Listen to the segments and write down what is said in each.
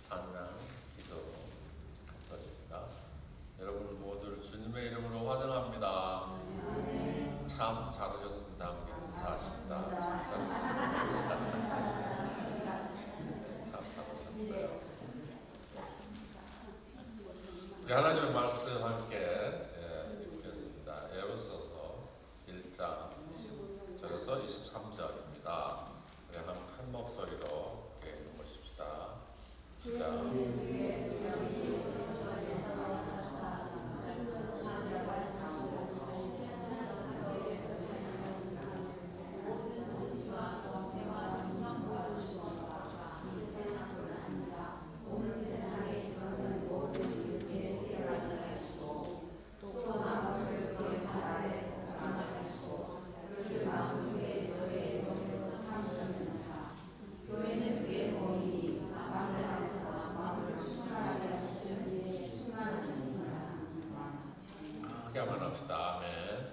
찬양, 기도 감사드립니다. 여러분 모두를 주님의 이름으로 환영합니다. 참 잘 오셨습니다. 함께 인사하십니다. 참 잘 오셨어요. 우리 하나님의 말씀 함께 읽겠습니다. 에베소서 1장 20절에서 23절입니다. 우리 한 목소리로 읽어보십시다. 시작. 한번 합시다.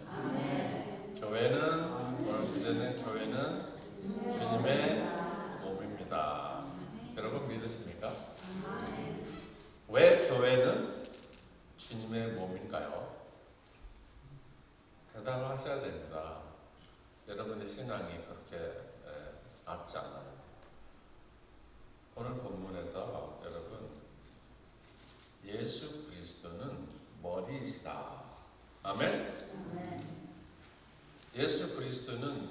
아멘. 교회는, 오늘 주제는 교회는 주님의 몸입니다. 여러분 믿으십니까? 왜 교회는 주님의 몸인가요? 대답을 하셔야 됩니다. 여러분의 신앙이 그렇게 낮지 않아요. 오늘 본문에서 여러분 예수 그리스도는 머리이시다. 아멘. 예수 그리스도는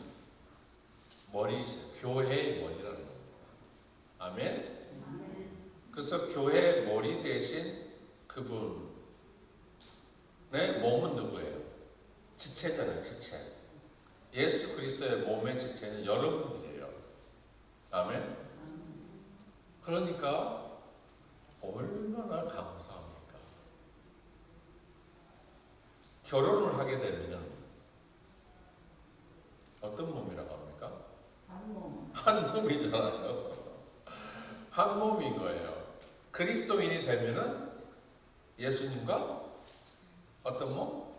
머리이세요. 교회의 머리라는 겁니다. 아멘. 그래서 교회의 머리 대신 그분의 몸은 누구예요? 지체잖아요. 지체. 예수 그리스도의 몸의 지체는 여러분들이에요. 아멘. 그러니까 얼마나 감사합니까? 결혼을 하게 되면 어떤 몸이라고 합니까? 한 몸이잖아요. 한 몸인 거예요. 그리스도인이 되면은 예수님과 어떤 몸?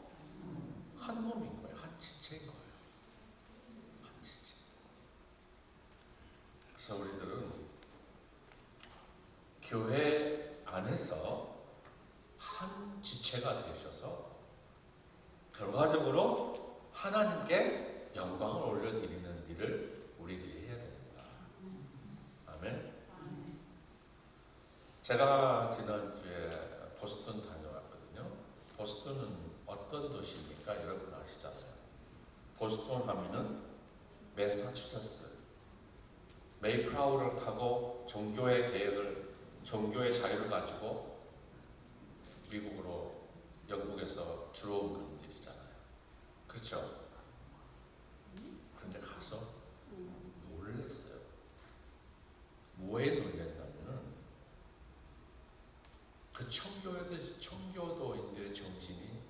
한 몸인 거예요. 한 지체인 거예요. 한 지체. 그래서 우리들은 교회 안에서 한 지체가 되셔서 결과적으로 하나님께 영광을 올려드리는 일을 우리들이 해야 됩니다. 아멘. 제가 지난주에 보스턴 다녀왔거든요. 보스턴은 어떤 도시입니까? 여러분 아시잖아요. 보스턴 하면은 매사추세츠, 메이플라워를 타고 종교의 자유를 가지고 미국으로, 영국에서 들어온 분들이잖아요. 그렇죠? 그런데 가서 놀랬어요. 뭐에 놀랬냐면은 그 청교도인들의 정신이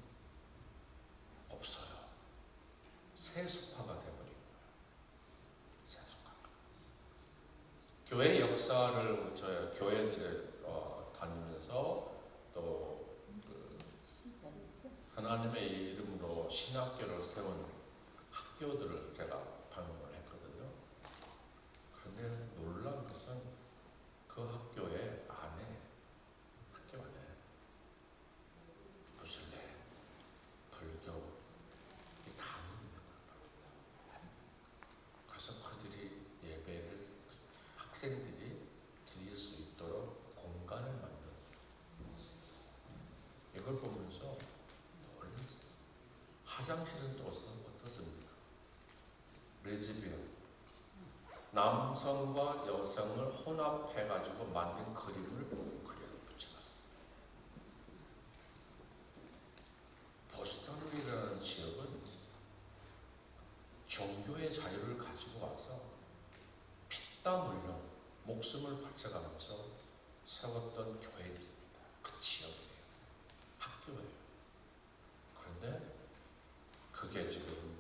없어요. 세속화가 돼버린 거예요. 세속화. 교회 역사를 교회들을 다니면서 또 하나님의 이름으로 신학교를 세운 학교들을 제가 방문을 했거든요. 그런데 놀란 것은 그 학교 안에 무슬림, 불교 다 있는 겁니다. 그래서 그들이 예배를 학생들이 드릴 수 있도록 공간을 만들어줘요. 이걸 보면서 화장실은 또 어떻습니까? 레즈비언, 남성과 여성을 혼합해가지고 만든 그림을 붙여놨어요. 보스턴이라는 지역은 종교의 자유를 가지고 와서 피땀 흘려 목숨을 바쳐가면서 세웠던 교회들입니다. 그 지역이에요. 학교예요. 그런데 그게 지금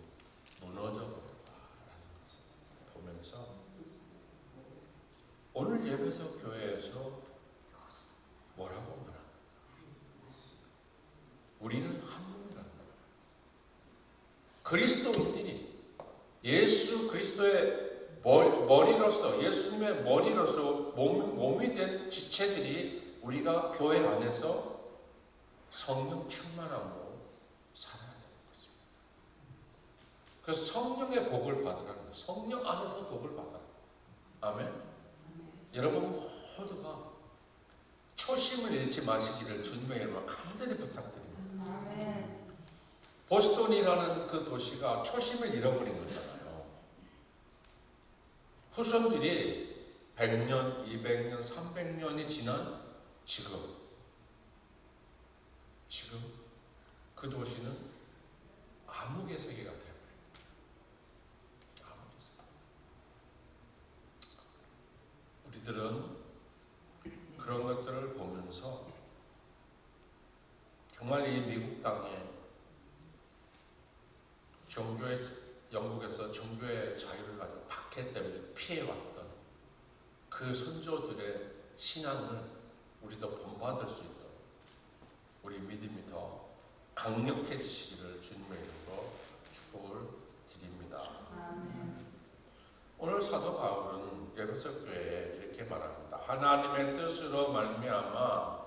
무너져 버렸다라는 것을 보면서 오늘 예배석 교회에서 뭐라고 말합니까? 우리는 한 몸이라는 거예요. 그리스도인들이 예수 그리스도의 머리로서 예수님의 머리로서 몸이 된 지체들이 우리가 교회 안에서 성령 충만함으로 살아야 되는 것입니다. 그래서 성령의 복을 받으라는 거예요. 성령 안에서 복을 받아라. 아멘. 여러분 모두가 초심을 잃지 마시기를 주님의 이름으로 간절히 부탁드립니다. 아멘. 보스턴이라는 그 도시가 초심을 잃어버린 거잖아요. 후손들이 100년, 200년, 300년이 지난 지금 그 도시는 암흑의 세계가 되어버려요. 암흑의 세계. 우리들은 그런 것들을 보면서 정말 이 미국 땅에 영국에서 종교의 자유를 가지고 박해 때문에 피해왔던 그 선조들의 신앙을 우리도 본받을 수 있도록 우리 믿음이 더 강력해지시기를 주님의 이름으로 축복을 드립니다. 오늘 사도 바울은 에베소 교회에 이렇게 말합니다. 하나님의 뜻으로 말미암아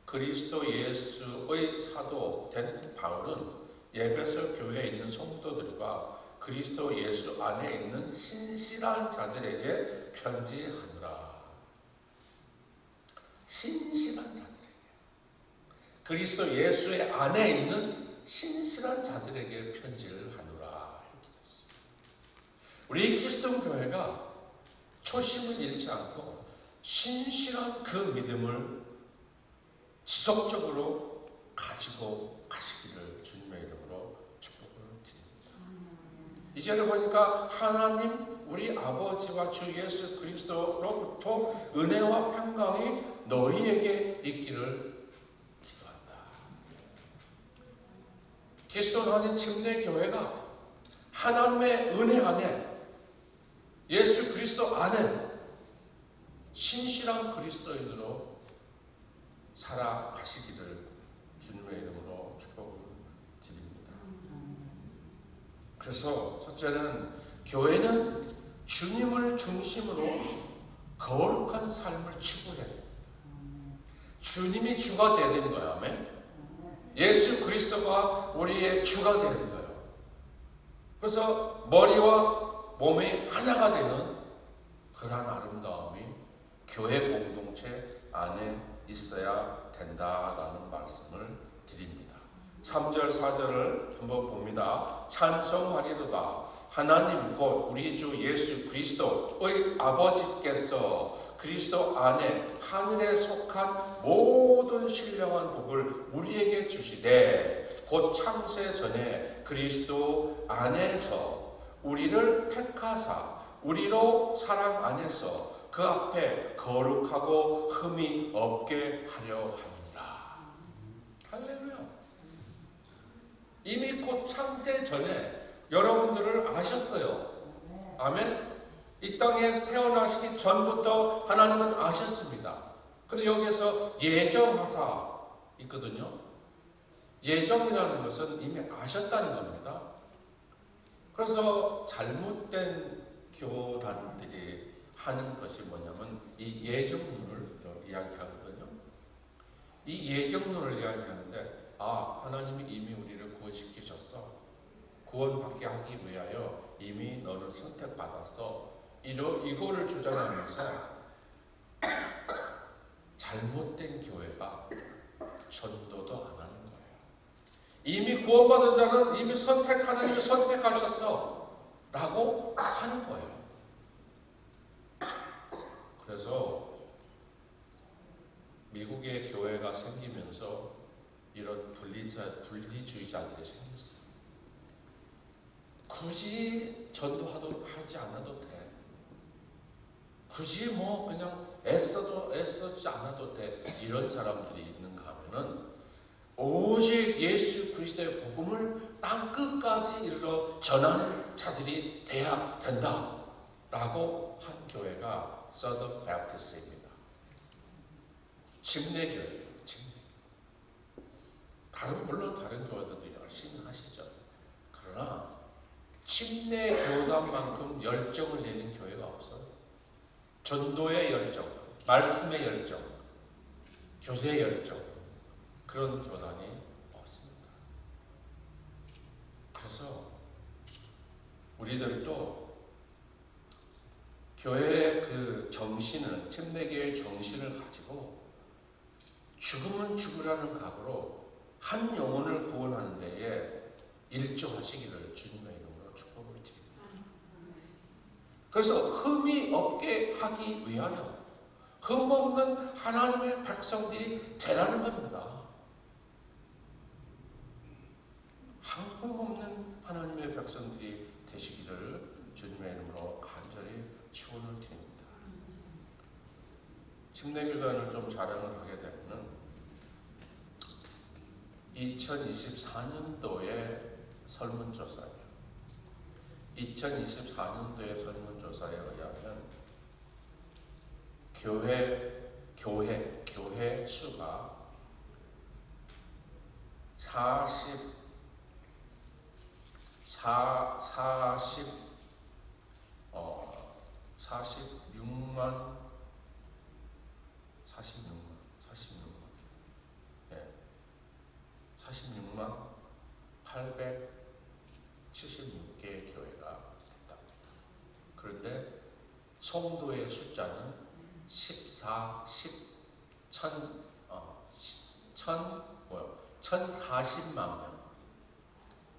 그리스도 예수의 사도 된 바울은 에베소 교회에 있는 성도들과 그리스도 예수 안에 있는 신실한 자들에게 편지하노라. 신실한 자들에게, 그리스도 예수의 안에 있는 신실한 자들에게 편지를 하노라. 이렇게 됐어요. 우리 그리스도 교회가 초심을 잃지 않고 신실한 그 믿음을 지속적으로 가지고 가시기를 주님의 이름으로 축복을 드립니다. 이 절을 보니까 하나님 우리 아버지와 주 예수 그리스도로부터 은혜와 평강이 너희에게 있기를 기도한다. 그리스도 안에 침례 교회가 하나님의 은혜 안에 예수 그리스도 안에 신실한 그리스도인으로 살아가시기를 주님의 이름으로 축복을 드립니다. 그래서 첫째는 교회는 주님을 중심으로 거룩한 삶을 추구해야 돼요. 주님이 주가 되어야 되는 거예요. 아멘. 예수 그리스도가 우리의 주가 되는 거예요. 그래서 머리와 몸이 하나가 되는 그러한 아름다움이 교회 공동체 안에 있어야 된다라는 말씀을 드립니다. 3절 4절을 한번 봅니다. 찬송하리로다. 하나님 곧 우리 주 예수 그리스도의 아버지께서 그리스도 안에 하늘에 속한 모든 신령한 복을 우리에게 주시되 곧 창세 전에 그리스도 안에서 우리를 택하사 우리로 사랑 안에서 그 앞에 거룩하고 흠이 없게 하려 합니다. 할렐루야. 이미 곧 창세 전에 여러분들을 아셨어요. 아멘. 이 땅에 태어나시기 전부터 하나님은 아셨습니다. 그런데 여기에서 예정하사 있거든요. 예정이라는 것은 이미 아셨다는 겁니다. 그래서 잘못된 교단들이 하는 것이 뭐냐면 이 예정론을 이야기하거든요. 이 예정론을 이야기하는데 하나님이 이미 우리를 구원시키셨어. 구원받게 하기 위하여 이미 너를 선택받았어. 이거를 주장하면서 잘못된 교회가 전도도 안 하는 거예요. 이미 구원받은 자는 이미 하나님이 선택하셨어 라고 하는 거예요. 그래서 미국의 교회가 생기면서 이런 분리주의자들이 생겼어요. 굳이 전도하지 않아도 돼. 굳이 그냥 애쓰지 않아도 돼. 이런 사람들이 있는가 하면은 오직 예수 그리스도의 복음을 땅 끝까지 이르러 전하는 자들이 돼야 된다 라고 한 교회가 서던 베프티스트입니다. 침례교회예요. 물론 다른 교회들도 열심히 하시죠. 그러나 침례 교단만큼 열정을 내는 교회가 없어요. 전도의 열정, 말씀의 열정, 교제의 열정, 그런 교단이 없습니다. 그래서 우리들도 교회의 그 정신을, 침례교회의 정신을 가지고 죽으면 죽으라는 각오로 한 영혼을 구원하는 데에 일조하시기를 주님의 이름으로 축복을 드립니다. 그래서 흠이 없게 하기 위하여 흠 없는 하나님의 백성들이 되라는 겁니다. 흠 없는 하나님의 백성들이 되시기를 주님의 이름으로 간절히 축원을 드립니다. 침례교단을 좀 자랑을 하게 되면은 2024년도에 설문조사예요. 2024년도의 설문조사에 의하면 교회 수가 46만 876개의 교회가 있답니다. 그런데 성도의 숫자는 1040만 명.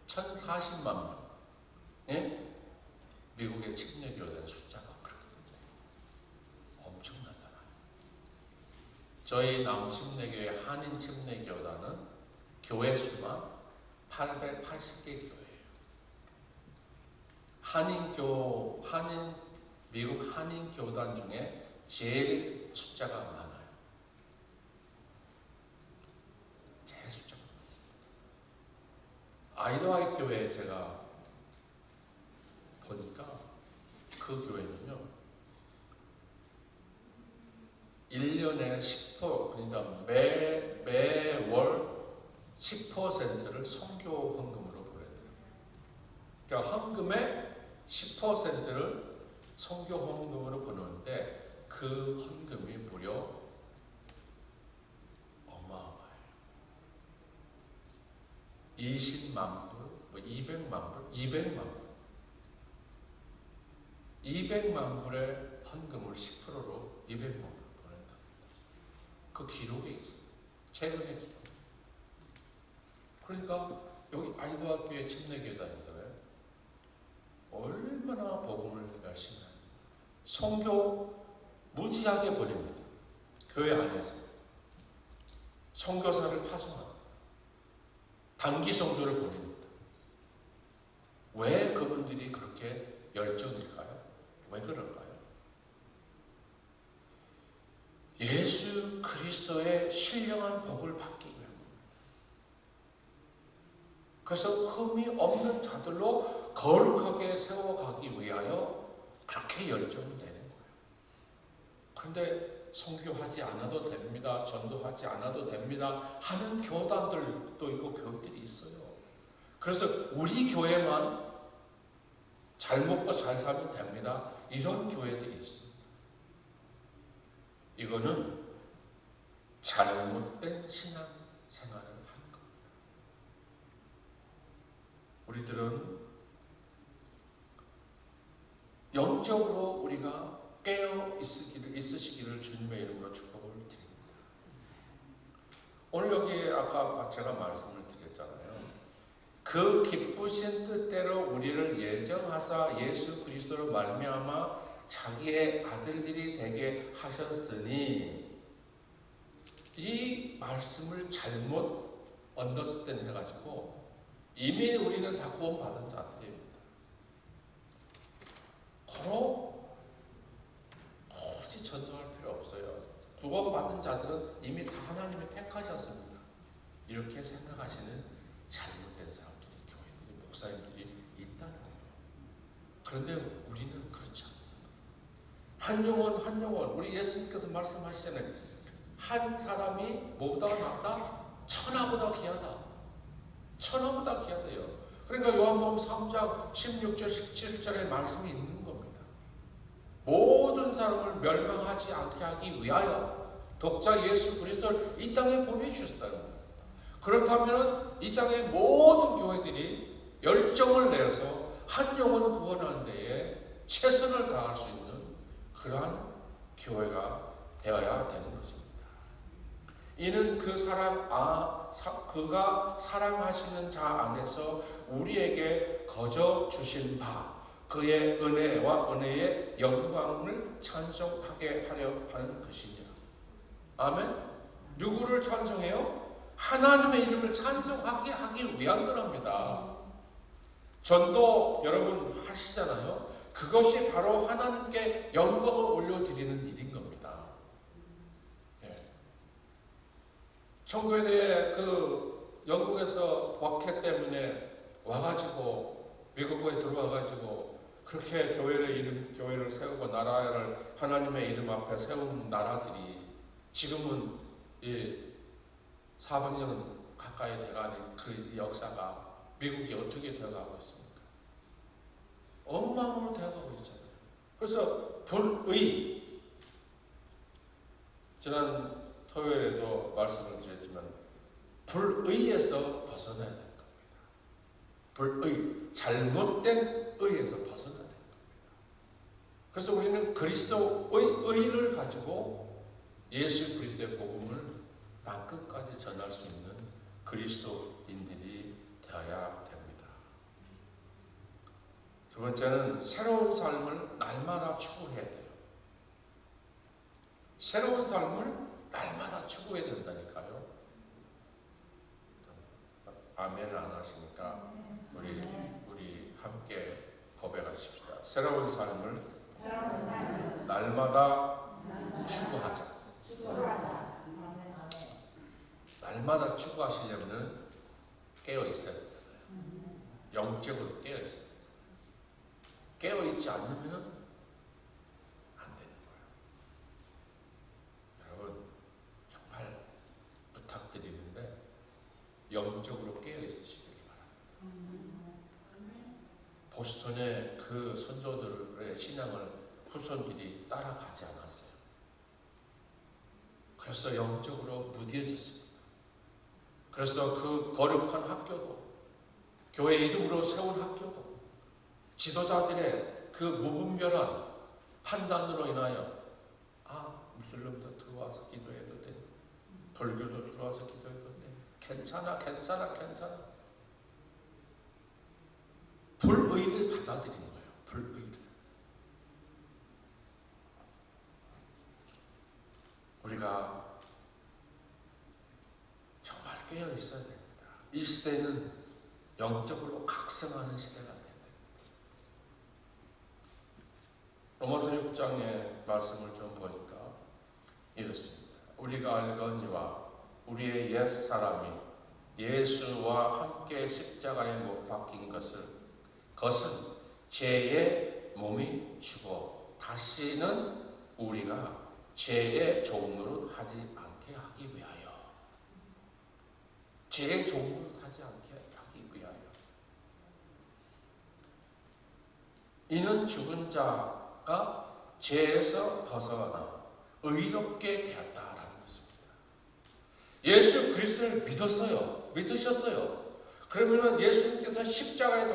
1040만 명. 예? 미국의 침례교단 숫자가 그렇게 됩니다. 엄청나잖아요. 저희 남침례교회 한인침례교단은 교회 수가 880개 교회예요. 미국 한인 교단 중에 제일 숫자가 많아요. 제일 숫자가 많습니다. 아이다호 교회 제가 보니까 그 교회는요, 1년에 10%, 그러니까 매월 10%를 선교 헌금으로 보내드려요. 그러니까 헌금의 10%를 선교 헌금으로 보내는데 그 헌금이 무려 어마어마해요. 20만 불, 200만 불, 200만 불의 헌금을 10%로 200만 불 보낸다. 그 기록에 있어요. 최근의 기록. 그러니까 여기 아이다호 교회 침례교단이잖아요. 얼마나 복음을 열심히 합니다. 선교 무지하게 보냅니다. 교회 안에서 선교사를 파송합니다. 단기 선교를 보냅니다. 왜 그분들이 그렇게 열정일까요? 왜 그럴까요? 예수 그리스도의 신령한 복을 받기 위함. 그래서 흠이 없는 자들로 거룩하게 세워가기 위하여 그렇게 열정을 내는 거예요. 그런데 선교하지 않아도 됩니다, 전도하지 않아도 됩니다 하는 교단들도 있고 교회들이 있어요. 그래서 우리 교회만 잘 먹고 잘 살면 됩니다, 이런 교회들이 있습니다. 이거는 잘못된 신앙 생활을 하는 겁니다. 우리들은 영적으로 우리가 깨어 있으시기를 주님의 이름으로 축복을 드립니다. 오늘 여기 아까 제가 말씀을 드렸잖아요. 그 기쁘신 뜻대로 우리를 예정하사 예수 그리스도로 말미암아 자기의 아들들이 되게 하셨으니, 이 말씀을 잘못 언더스탠드 해가지고 이미 우리는 다 구원받은 자들입니다. 굳이 전도할 필요 없어요. 구원받은 자들은 이미 다 하나님이 택하셨습니다. 이렇게 생각하시는 잘못된 사람들이, 교회들이, 목사님들이 있다는 거예요. 그런데 우리는 그렇지 않습니다. 한 영혼, 우리 예수님께서 말씀하시잖아요. 한 사람이 뭐보다 낫다? 천하보다 귀하다. 천하보다 귀하대요. 그러니까 요한복음 3장 16절 17절의 말씀이 있는 겁니다. 모든 사람을 멸망하지 않게 하기 위하여 독자 예수 그리스도를 이 땅에 보내주셨다는 겁니다. 그렇다면 이 땅의 모든 교회들이 열정을 내서 한 영혼을 구원하는 데에 최선을 다할 수 있는 그러한 교회가 되어야 되는 것입니다. 이는 그 사람 그가 사랑하시는 자 안에서 우리에게 거저 주신 바 그의 은혜와 은혜의 영광을 찬송하게 하려 하는 것이니라. 아멘. 누구를 찬송해요? 하나님의 이름을 찬송하게 하기 위한 거랍니다. 전도 여러분 하시잖아요. 그것이 바로 하나님께 영광을 올려드리는 일인 겁니다. 네. 1900년대 그 영국에서 박해 때문에 와가지고 미국에 들어와가지고 그렇게 교회를 세우고 나라를 하나님의 이름 앞에 세운 나라들이 지금은 400년 가까이 돼가는 그 역사가 미국이 어떻게 되어가고 있습니까? 엉망으로 되어가고 있잖아요. 그래서 불의, 지난 토요일에도 말씀을 드렸지만 불의에서 벗어나야 되는 겁니다. 불의, 잘못된 의에서 벗어나야 되는 겁니다. 그래서 우리는 그리스도의 의를 가지고 예수 그리스도의 복음을 땅 끝까지 전할 수 있는 그리스도인들이 되어야 됩니다. 두 번째는 새로운 삶을 날마다 추구해야 돼요. 새로운 삶을 날마다 추구해야 된다니까요. 아멘 안 하시니까 우리 함께 고백하십시다. 새로운 삶을 날마다 추구하자. 날마다 추구하시려면 깨어 있어야 되잖아요. 영적으로 깨어 있어야 돼요. 깨어 있지 않으면 안 되는 거예요. 여러분 정말 부탁드리는데 영적으로 깨어 있으시길 바랍니다. 보스턴의 그 선조들의 신앙을 후손들이 따라가지 않았어요. 그래서 영적으로 무뎌졌습니다. 그래서 그 거룩한 학교도 교회 이름으로 세운 학교도 지도자들의 그 무분별한 판단으로 인하여 무슬림도 들어와서 기도해도 돼, 불교도 들어와서 기도해도 돼, 괜찮아 불의를 받아들인 거예요. 불의를. 우리가 정말 깨어 있어야 됩니다. 이 시대는 영적으로 각성하는 시대가 돼야 됩니다. 로마서 6장의 말씀을 좀 보니까 이렇습니다. 우리가 알거니와 우리의 옛 사람이 예수와 함께 십자가에 못 박힌 것은 죄의 몸이 죽어 다시는 우리가 죄의 종노릇 하지 않게 하기 위하여. 죄의 종노릇 하지 않게 하기 위하여. 이는 죽은 자가 죄에서 벗어나 의롭게 되었다라는 것입니다. 예수 그리스도를 믿으셨어요. 그러면은 예수님께서 십자가에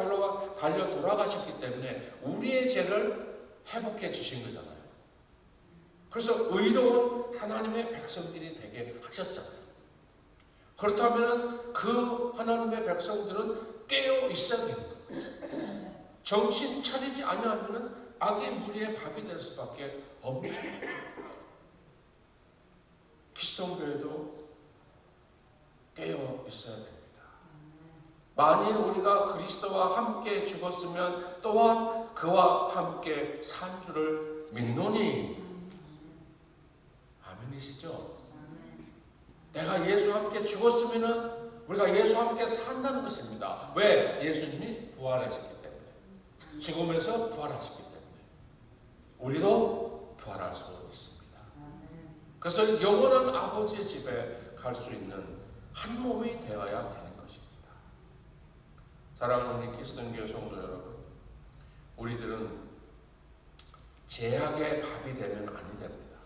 달려 돌아가셨기 때문에 우리의 죄를 회복해 주신 거잖아요. 그래서 의로운 하나님의 백성들이 되게 하셨잖아요. 그렇다면 그 하나님의 백성들은 깨어 있어야 되는 거예요. 정신 차리지 아니하면 악의 무리의 밥이 될 수밖에 없는 거예요. 기성교회도 깨어 있어야 됩니다. 만일 우리가 그리스도와 함께 죽었으면 또한 그와 함께 산 줄을 믿노니. 아멘이시죠? 내가 예수와 함께 죽었으면 우리가 예수와 함께 산다는 것입니다. 왜? 예수님이 부활하셨기 때문에. 죽음에서 부활하셨기 때문에. 우리도 부활할 수 있습니다. 그래서 영원한 아버지의 집에 갈 수 있는 한 몸이 되어야 되는 것입니다. 사랑하는 우리 그리스도인교 성도 여러분, 우리들은 제약의 밥이 되면 아니 됩니다.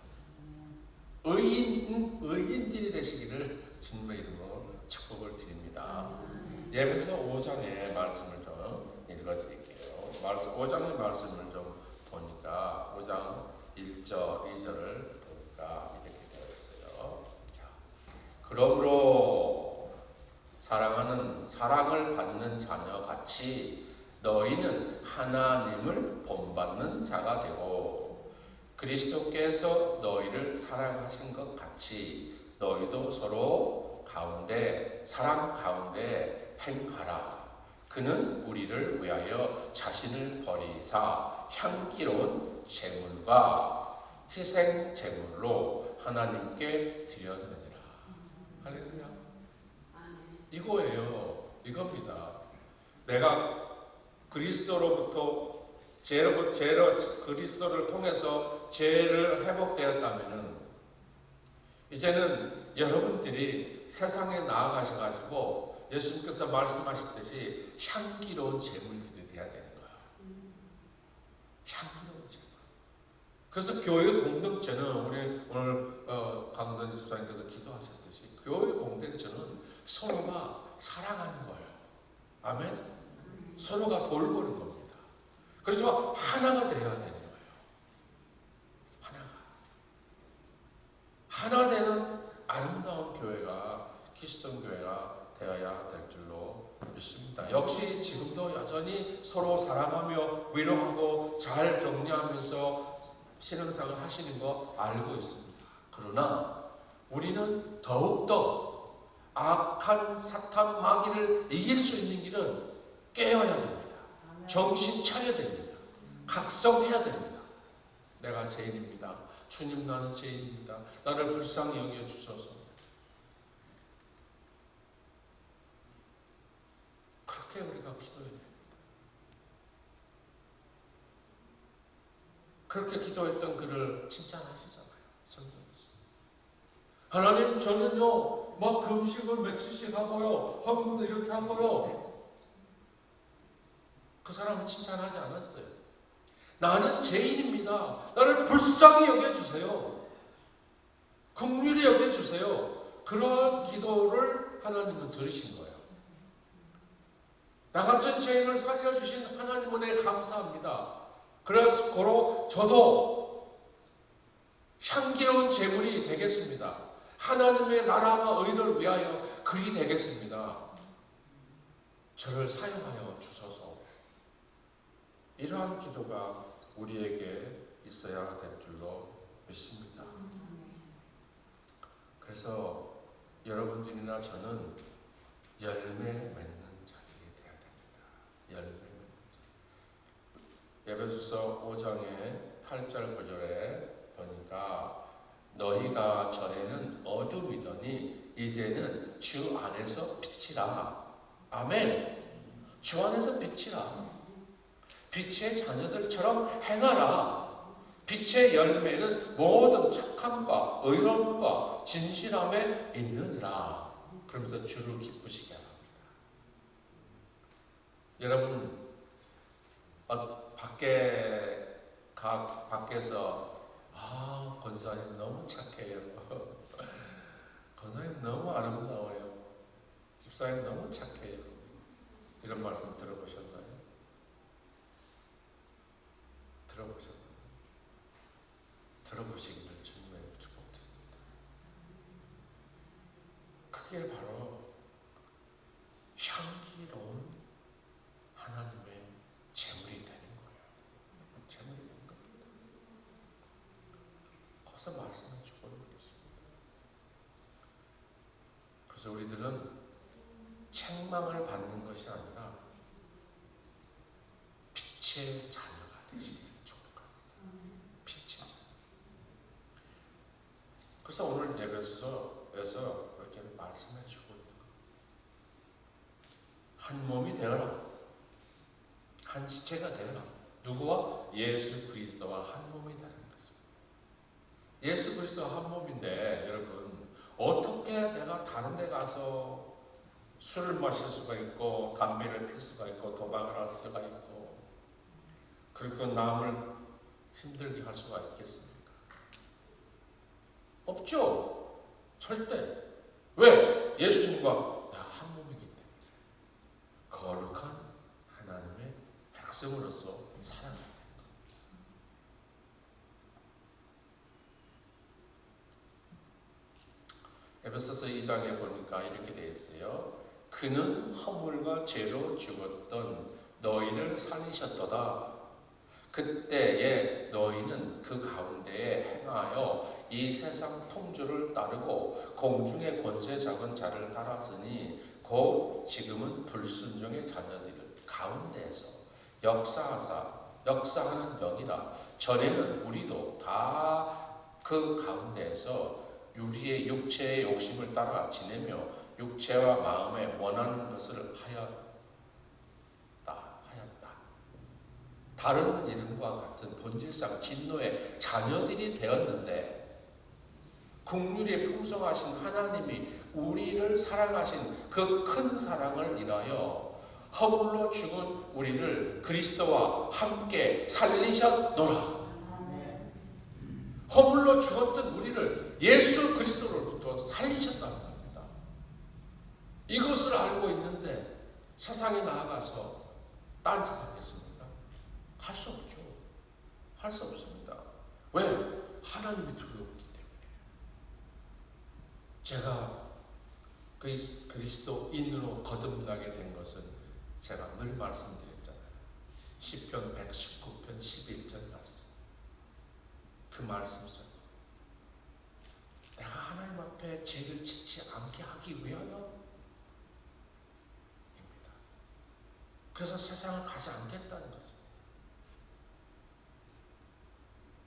의인들이 되시기를 주님의 이름으로 축복을 드립니다. 예배서 5장의 말씀을 좀 읽어드릴게요. 5장의 말씀을 좀 보니까 5장 1절, 2절을 보니까 이렇게 되어 있어요. 그러므로 사랑하는 사랑을 받는 자녀 같이 너희는 하나님을 본받는 자가 되고 그리스도께서 너희를 사랑하신 것 같이 너희도 서로 가운데 사랑 가운데 행하라. 그는 우리를 위하여 자신을 버리사 향기로운 제물과 희생 제물로 하나님께 드렸느니라. 할렐루야. 이거예요. 이겁니다. 내가 그리스도로부터 그리스도를 통해서 죄를 회복되었다면은 이제는 여러분들이 세상에 나아가셔가지고 예수님께서 말씀하셨듯이 향기로운 제물들이 돼야 되는 거야. 향기로운 제물. 그래서 교회 공동체는 우리 오늘 강선지 집사님께서 기도하셨듯이 교회 공동체는 서로가 사랑하는 거예요. 아멘. 서로가 돌보는 겁니다. 그래서 하나가 되어야 되는 거예요. 하나 되는 아름다운 교회가 기스톤 교회가 되어야 될 줄로 믿습니다. 역시 지금도 여전히 서로 사랑하며 위로하고 잘 격려하면서 신앙생활을 하시는 거 알고 있습니다. 그러나 우리는 더욱더 악한 사탄 마귀를 이길 수 있는 길은 깨어야 됩니다. 정신 차려야 됩니다. 각성해야 됩니다. 내가 죄인입니다. 주님, 나는 죄인입니다. 나를 불쌍히 여겨주셔서. 그렇게 우리가 기도해야 됩니다. 그렇게 기도했던 그를 칭찬하시잖아요. 성경에서. 하나님, 저는요 막 금식을 며칠씩 하고요 헌금도 이렇게 하고요. 그 사람은 칭찬하지 않았어요. 나는 죄인입니다. 나를 불쌍히 여겨주세요. 긍휼히 여겨주세요. 그러한 기도를 하나님은 들으신 거예요. 나 같은 죄인을 살려주신 하나님 은혜에 감사합니다. 그래서 저도 향기로운 제물이 되겠습니다. 하나님의 나라와 의를 위하여 그리 되겠습니다. 저를 사용하여 주소서. 이러한 기도가 우리에게 있어야 될 줄로 믿습니다. 그래서 여러분들이나 저는 열매 맺는 자들이 되어야 됩니다. 열매 맺는 자. 에베소서 5장의 8절 9절에 보니까 너희가 전에는 어둠이더니 이제는 주 안에서 빛이라. 아멘. 주 안에서 빛이라. 빛의 자녀들처럼 행하라. 빛의 열매는 모든 착함과 의로움과 진실함에 있느니라. 그러면서 주를 기쁘시게 합니다. 여러분, 밖에서 권사님 너무 착해요. 권사님 너무 아름다워요. 집사님 너무 착해요. 이런 말씀 들어보셨나요? 들어보시기를 주님의 축복드립니다. 그게 바로 향기로운 하나님의 제물이 되는 거예요. 제물이 되는 겁니다. 거기서 말씀해 주고 있습니다. 그래서 우리들은 책망을 받는 것이 아니라 빛의 자녀가 되시길 축복합니다. 빛의 자녀. 그래서 오늘 예배소서에서 그렇게 말씀해 주고 있는 거예요. 한 몸이 되어라. 한 지체가 되어라. 누구와? 예수 그리스도와 한 몸이 되는 것입니다. 예수 그리스도와 한 몸인데 여러분, 어떻게 내가 다른 데 가서 술을 마실 수가 있고 담배를 필 수가 있고 도박을 할 수가 있고 그리고 남을 힘들게 할 수가 있겠습니까? 없죠. 절대. 왜? 예수님과 한 몸이기 때문에 거룩한 하나님의 백성으로서 살아가야 됩니다. 에베소서 2장에 보니까 이렇게 되어 있어요. 그는 허물과 죄로 죽었던 너희를 살리셨도다. 그때에 너희는 그 가운데에 행하여 이 세상 통주를 따르고 공중의 권세 잡은 자를 따랐으니 곧 지금은 불순종의 자녀들 가운데에서 역사하는 영이라. 전에는 우리도 다 그 가운데에서 우리의 육체의 욕심을 따라 지내며 육체와 마음에 원하는 것을 하였다. 다른 이름과 같은 본질상 진노의 자녀들이 되었는데 긍휼이 풍성하신 하나님이 우리를 사랑하신 그 큰 사랑을 인하여 허물로 죽은 우리를 그리스도와 함께 살리셨노라. 허물로 죽었던 우리를 예수 그리스도로부터 살리셨다는 겁니다. 이것을 알고 있는데 세상에 나아가서 딴짓하겠습니까? 할 수 없죠. 할 수 없습니다. 왜? 하나님이 두려웠기 때문에. 제가 그리스도인으로 거듭나게 된 것은 제가 늘 말씀드렸잖아요. 시편 119편 11절 말씀. 그 말씀 속 내가 하나님 앞에 죄를 짓지 않게 하기 위하여 입니다. 그래서 세상을 가지 않겠다는 것입니다.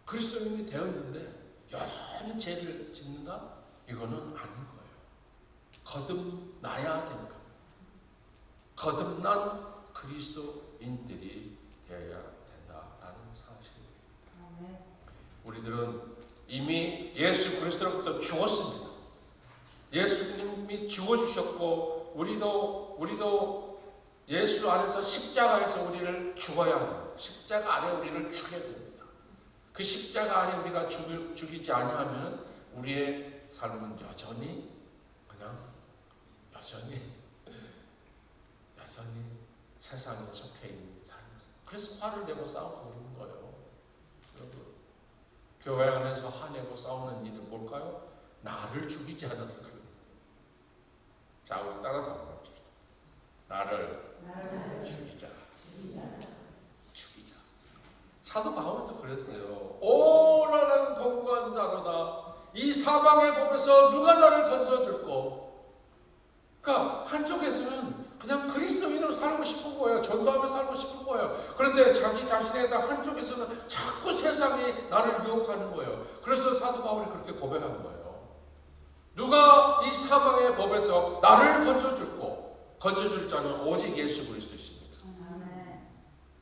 그리스도인이 되었는데 여전히 죄를 짓는가? 이거는 아닌 거예요. 거듭나야 되는 겁니다. 거듭난 그리스도인들이 되어야 된다라는 사실입니다. 우리들은 이미 예수 그리스도로부터 죽었습니다. 예수님이 죽어주셨고 우리도 예수 안에서 십자가에서 우리를 죽어야 합니다. 십자가 안에 우리를 죽여야 됩니다. 그 십자가 안에 우리가 죽이지 아니하면 우리의 삶은 여전히 세상에 속해 있는 삶입니다. 그래서 화를 내고 싸우고 그러는 거예요. 여러분, 교회 안에서 화내고 싸우는 일은 뭘까요? 나를 죽이지 않아서 그래요. 자, 우리 따라서 한번 합시다. 나를 죽이자. 사도 바울도 그랬어요. 오, 나는 공고한 자로다. 이 사방의 법에서 누가 나를 건져줄꼬. 그러니까 한쪽에서는 그냥 그리스도인으로 살고 싶은 거예요. 전도하며 살고 싶은 거예요. 그런데 자기 자신에 대한 한쪽에서는 자꾸 세상이 나를 유혹하는 거예요. 그래서 사도 바울이 그렇게 고백한 거예요. 누가 이 사방의 법에서 나를 건져줄꼬. 건져줄 자는 오직 예수 그리스도십니다.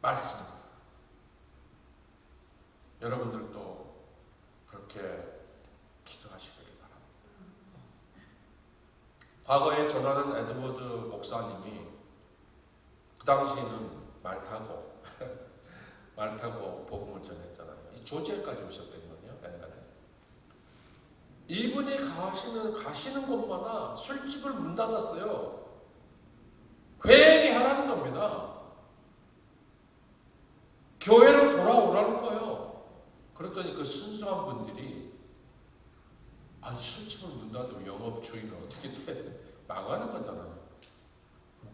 말씀입니다. 여러분들도 그렇게 기도하시기를 바랍니다. 과거에 전하는 에드워드 목사님이 그 당시에는 말 타고 복음을 전했잖아요. 이 조지아까지 오셨거든요. 옛날에. 이분이 가시는 곳마다 술집을 문 닫았어요. 회개하라는 겁니다. 교회로 돌아오라는 거예요. 그랬더니 그 순수한 분들이 아니 술집을 문 닫으면 영업 주인은 어떻게 돼? 망하는 거잖아요.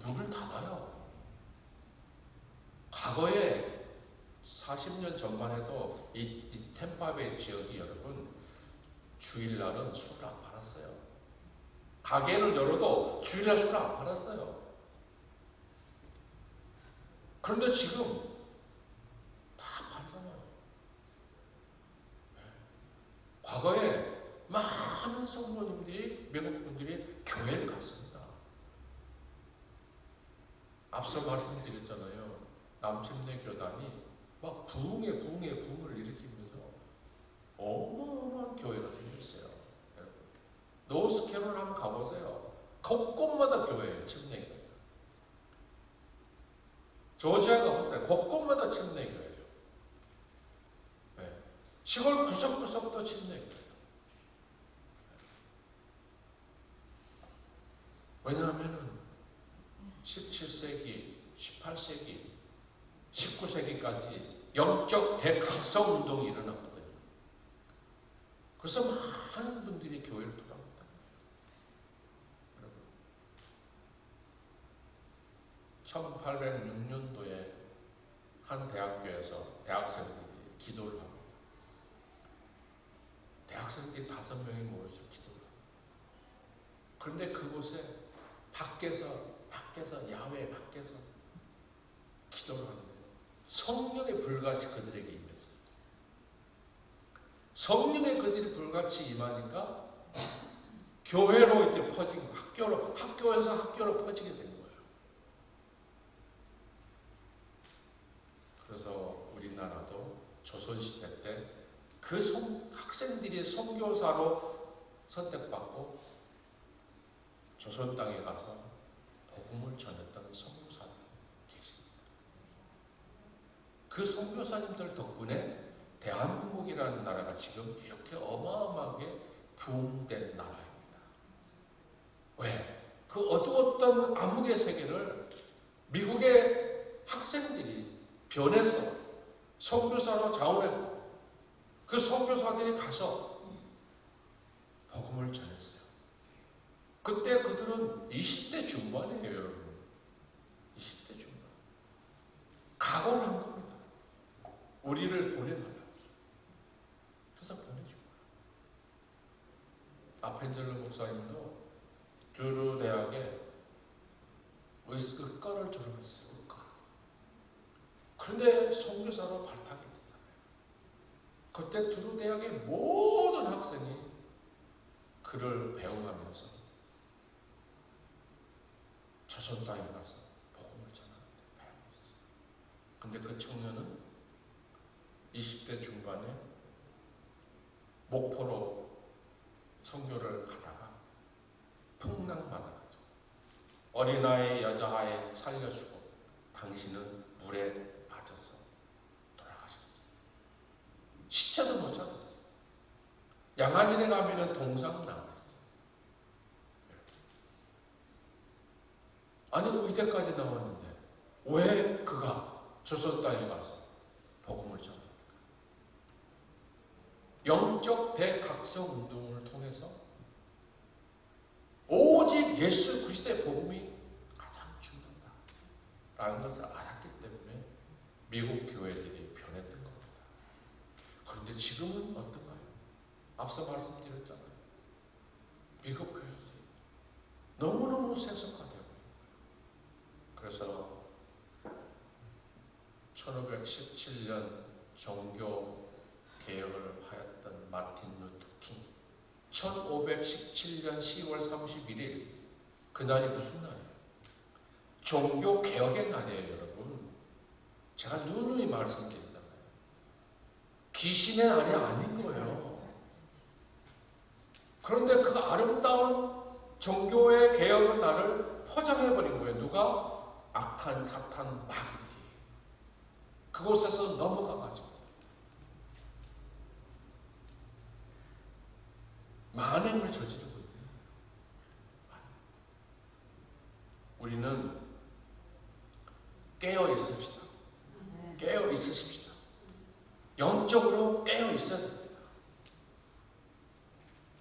문을 닫아요. 과거에 40년 전만 해도 이 템파베이 지역이 여러분 주일날은 술을 안 팔았어요. 가게를 열어도 주일날 술을 안 팔았어요. 그런데 지금 과거에 많은 성도님들이 미국 분들이 교회를 갔습니다. 앞서 말씀드렸잖아요. 남침내 교단이 막 부흥의 부흥을 일으키면서 어마어마한 교회가 생겼어요. 노스캐롤 한번 가보세요. 곳곳마다 교회예요. 침례교회. 조지아가 보세요. 곳곳마다 침례교회예요. 네. 시골 구석구석도 침례교회예요. 왜냐하면 17세기, 18세기, 19세기까지 영적 대각성 운동이 일어났거든요. 그래서 많은 분들이 교회를 돌아왔다. 여러분, 1806년도에 한 대학교에서 대학생들이 기도를 합니다. 대학생들이 5명이 모여서 기도를 합니다. 그런데 그곳에 밖에서 야외 밖에서 기도를 하는데 성령의 불같이 그들에게 임했어요. 성령의 그들이 불같이 임하니까 교회로 이제 퍼지고 학교에서 학교로 퍼지게 된 거예요. 그래서 우리나라도 조선시대 때 그 학생들이 선교사로 선택받고 조선 땅에 가서 복음을 전했던 선교사들 계십니다. 그 선교사님들 덕분에 대한민국이라는 나라가 지금 이렇게 어마어마하게 부흥된 나라입니다. 왜? 그 어두웠던 암흑의 세계를 미국의 학생들이 변해서 선교사로 자원했고 그 선교사들이 가서 복음을 전했어요. 그때 그들은 20대 중반이에요, 여러분. 20대 중반. 각오를 한 겁니다. 우리를 보내달라고. 그래서 보내준 거예요. 아펜젤러 목사님도 두루 대학에 의과를 졸업했어요. 의과. 그런데 선교사로 발탁이 됐잖아요. 그때 두루 대학의 모든 학생이 그를 배워가면서 조선 땅에 가서 복음을 전하는데 배웠어요. 근데 그 청년은 20대 중반에 목포로 선교를 가다가 풍랑받아가지고 어린아이 여자아이 살려주고 당신은 물에 빠져서 돌아가셨어요. 시체도 못 찾았어요. 양화진에 가면은 동상 남아있어요. 아니 의대까지 나왔는데 왜 그가 조선 땅에 가서 복음을 전합니까? 영적 대각성 운동을 통해서 오직 예수 그리스도의 복음이 가장 중요하다라는 것을 알았기 때문에 미국 교회들이 변했던 겁니다. 그런데 지금은 어떤가요? 앞서 말씀드렸잖아요. 미국 교회들이 너무너무 세속화되고 그래서 1517년 종교 개혁을 하였던 마틴 루터 킹 1517년 10월 31일 그날이 무슨 날이에요? 종교 개혁의 날이에요, 여러분. 제가 누누이 말씀드리잖아요. 귀신의 날이 아닌 거예요. 그런데 그 아름다운 종교의 개혁의 날을 포장해버린 거예요. 누가? 악한 사탄 마귀들이 그곳에서 넘어가가지고 만행을 저지르고 있는 우리는 깨어 있읍시다. 깨어 있으십시다. 영적으로 깨어 있어야 됩니다.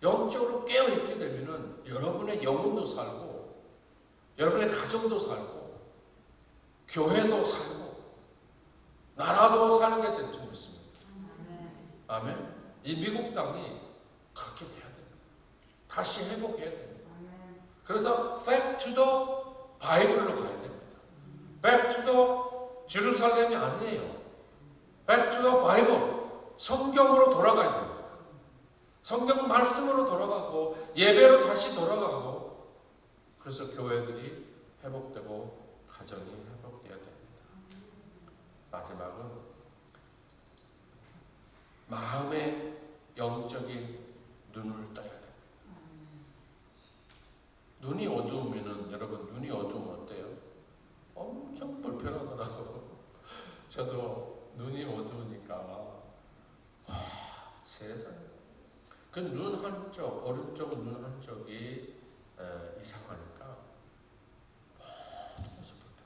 영적으로 깨어 있게 되면은 여러분의 영혼도 살고 여러분의 가정도 살고 교회도 살고 나라도 살게 될 줄 믿습니다. 아멘. 이 미국 땅이 그렇게 돼야 됩니다. 다시 회복해야 됩니다. 그래서 back to the Bible로 가야 됩니다. back to the 제루살렘이 아니에요. back to the Bible. 성경으로 돌아가야 됩니다. 성경 말씀으로 돌아가고 예배로 다시 돌아가고 그래서 교회들이 회복되고 가정이 회복되어야 됩니다. 마지막은 마음의 영적인 눈을 떠야 됩니다. 눈이 어두운 저도 눈이 어두우니까 와, 세상에 그 눈 한쪽, 오른쪽 눈 한쪽이 이상하니까 너무 슬프다.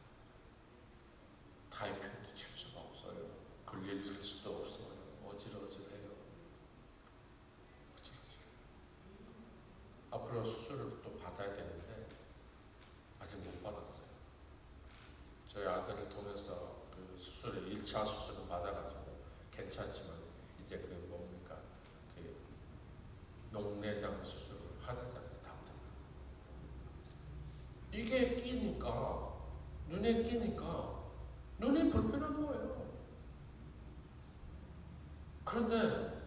타이핑도 칠 수가 없어요. 글릴 수도 없어요. 어지러워요. 앞으로 수술을 또 받아야 되는데 아직 못 받았어요. 저희 아들을 통해서 그 수술을 1차 수술을 받아가지고 괜찮지만 이제 그 뭡니까 그 녹내장 수술을 하느냐고 답답. 이게 끼니까 눈에 끼니까 눈이 불편한 거예요. 그런데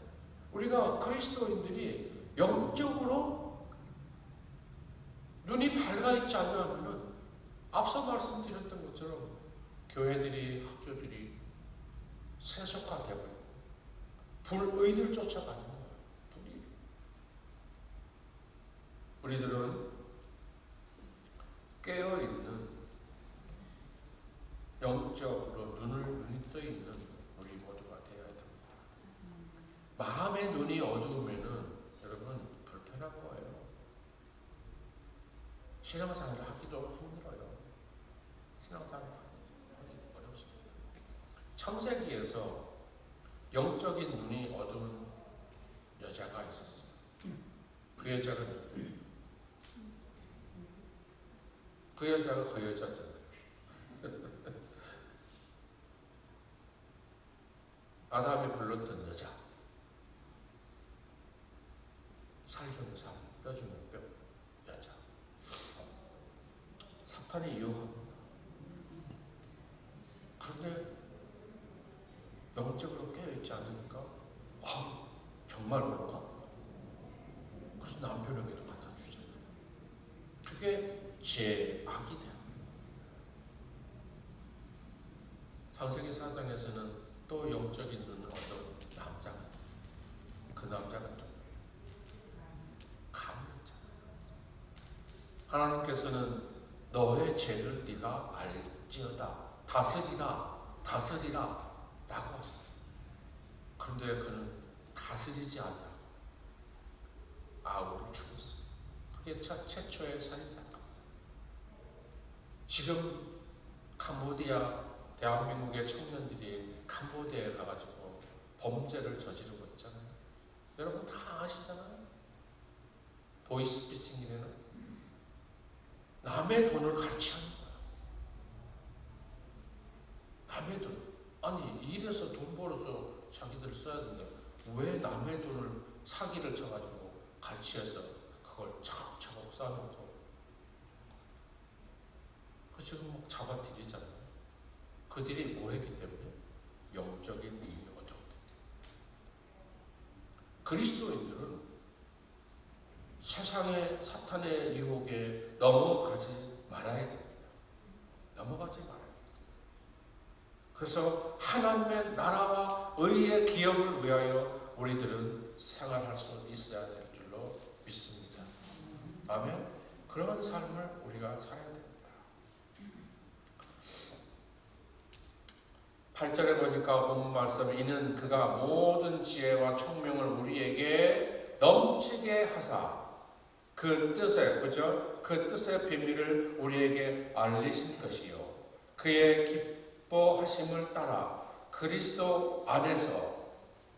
우리가 그리스도인들이 영적으로 눈이 밝아 있지 않으면 앞서 말씀드렸던 것처럼 교회들이 학교들이 세속화되고 불의를 쫓아가는 거예요. 불의. 우리들은 깨어있는 영적으로 눈이 떠있는 우리 모두가 되어야 됩니다. 마음의 눈이 어두우면은 여러분 불편한 거예요. 신앙생활을 하기도 힘들어요. 신앙생활을 하기 어렵습니다. 창세기에서 영적인 눈이 어두운 여자가 있었어요. 그 여자가 누구예요? 그 여자가 그 여자잖아요. 아담이 불렀던 여자. 살 중에 살, 뼈 중에 뼈, 여자. 사탄이 유혹합니다. 그런데 영적으로 깨어있지 않으니까 정말 그런가? 그래서 남편에게도 갖다 주잖아요. 그게 죄악이 돼요. 창세기 4장에서는 또 영적인 눈을 얻은 남자가 있었어요. 그 남자가 누구예요? 가문이었잖아요. 하나님께서는 너의 죄를 네가 알지어다. 다스리라 라고 하셨어요. 그런데 그는 다스리지 않냐고 아우를 죽였어요. 그게 최초의 살인사건이에요. 지금 캄보디아 대한민국의 청년들이 캄보디아에 가가지고 범죄를 저지르고 있잖아요. 여러분 다 아시잖아요. 보이스피싱이라는 남의 돈을 갈취하는 거야. 남의 돈. 아니 일해서 돈 벌어서 자기들 써야 되는데 왜 남의 돈을 사기를 쳐가지고 갈취해서 그걸 차곡차곡 쌓아놓고 그 지금 막 잡아들이잖아요. 그들이 뭐 했기 때문에? 영적인 눈이 어두웠기 때문에. 그리스도인들은 세상의 사탄의 유혹에 넘어가지 말아야 됩니다. 넘어가지 말아야 됩니다. 그래서 하나님의 나라와 의의 기업을 위하여 우리들은 생활할 수 있어야 될 줄로 믿습니다. 아멘. 그런 삶을 우리가 살아야 됩니다. 8절에 보니까 본문 말씀 이는 그가 모든 지혜와 총명을 우리에게 넘치게 하사 그 뜻에 그죠? 그 뜻의 비밀을 우리에게 알리신 것이요 그의 기뻐하심을 따라 그리스도 안에서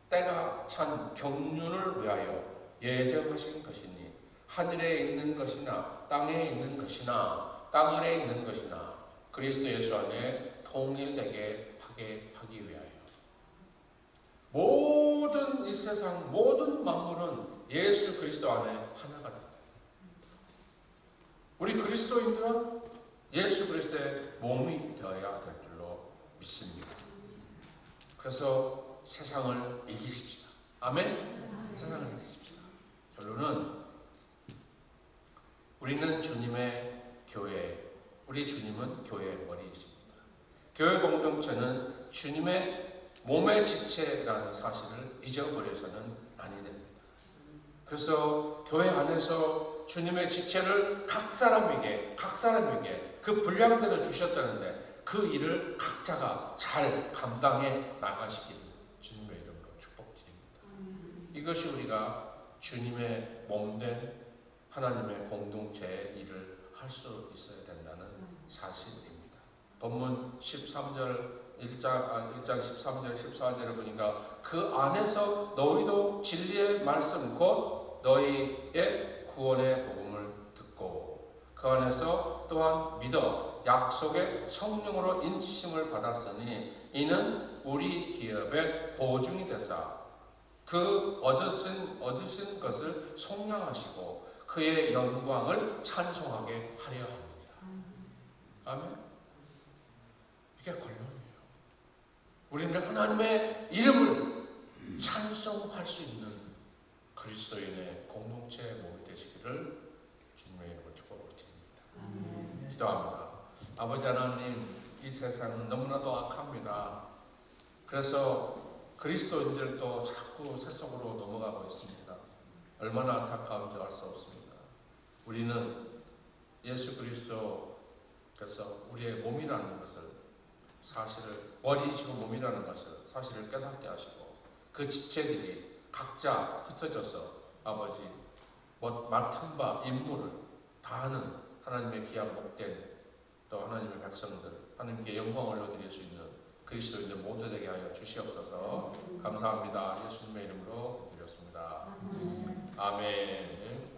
때가 찬 경륜을 위하여 예정하신 것이니 하늘에 있는 것이나 땅에 있는 것이나 땅 아래에 있는 것이나 그리스도 예수 안에 통일되게 하기 위하여 모든 이 세상 모든 만물은 예수 그리스도 안에 하나가 된다. 우리 그리스도인들은 예수 그리스도의 몸이 되어야 될 줄로 믿습니다. 그래서 세상을 이기십시다. 아멘? 세상을 이기십시다. 결론은 우리는 주님의 교회, 우리 주님은 교회의 머리이십니다. 교회 공동체는 주님의 몸의 지체라는 사실을 잊어버려서는 아니 됩니다. 그래서 교회 안에서 주님의 지체를 각 사람에게 그 분량대로 주셨다는데 그 일을 각자가 잘 감당해 나가시길 주님의 이름으로 축복드립니다. 이것이 우리가 주님의 몸된 하나님의 공동체의 일을 할 수 있어야 된다는 사실입니다. 본문 13절 1장 13절 14절을 보니까 그 안에서 너희도 진리의 말씀 곧 너희의 구원의 복음을 듣고 그 안에서 또한 믿어 약속의 성령으로 인치심을 받았으니 이는 우리 기업의 보증이 되사 그 얻으신 것을 속량하시고 그의 영광을 찬송하게 하려 합니다. 아멘. 이게 권론이에요. 우리는 하나님의 이름을 찬송할 수 있는 그리스도인의 공동체의 몸이 되시기를 주님의 이름으로 축복드립니다. 기도합니다. 아버지 하나님, 이 세상은 너무나도 악합니다. 그래서 그리스도인들도 자꾸 세속으로 넘어가고 있습니다. 얼마나 안타까운지 알 수 없습니다. 우리는 예수 그리스도께서 우리의 몸이라는 것을 사실을 머리이시고 몸이라는 것을 사실을 깨닫게 하시고 그 지체들이 각자 흩어져서 아버지 맡은 바 임무를 다하는 하나님의 귀한 복된 또 하나님의 백성들 하나님께 영광을 올려드릴 수 있는 그리스도인들 모두 되게 하여 주시옵소서. 감사합니다. 예수님의 이름으로 드렸습니다. 아멘.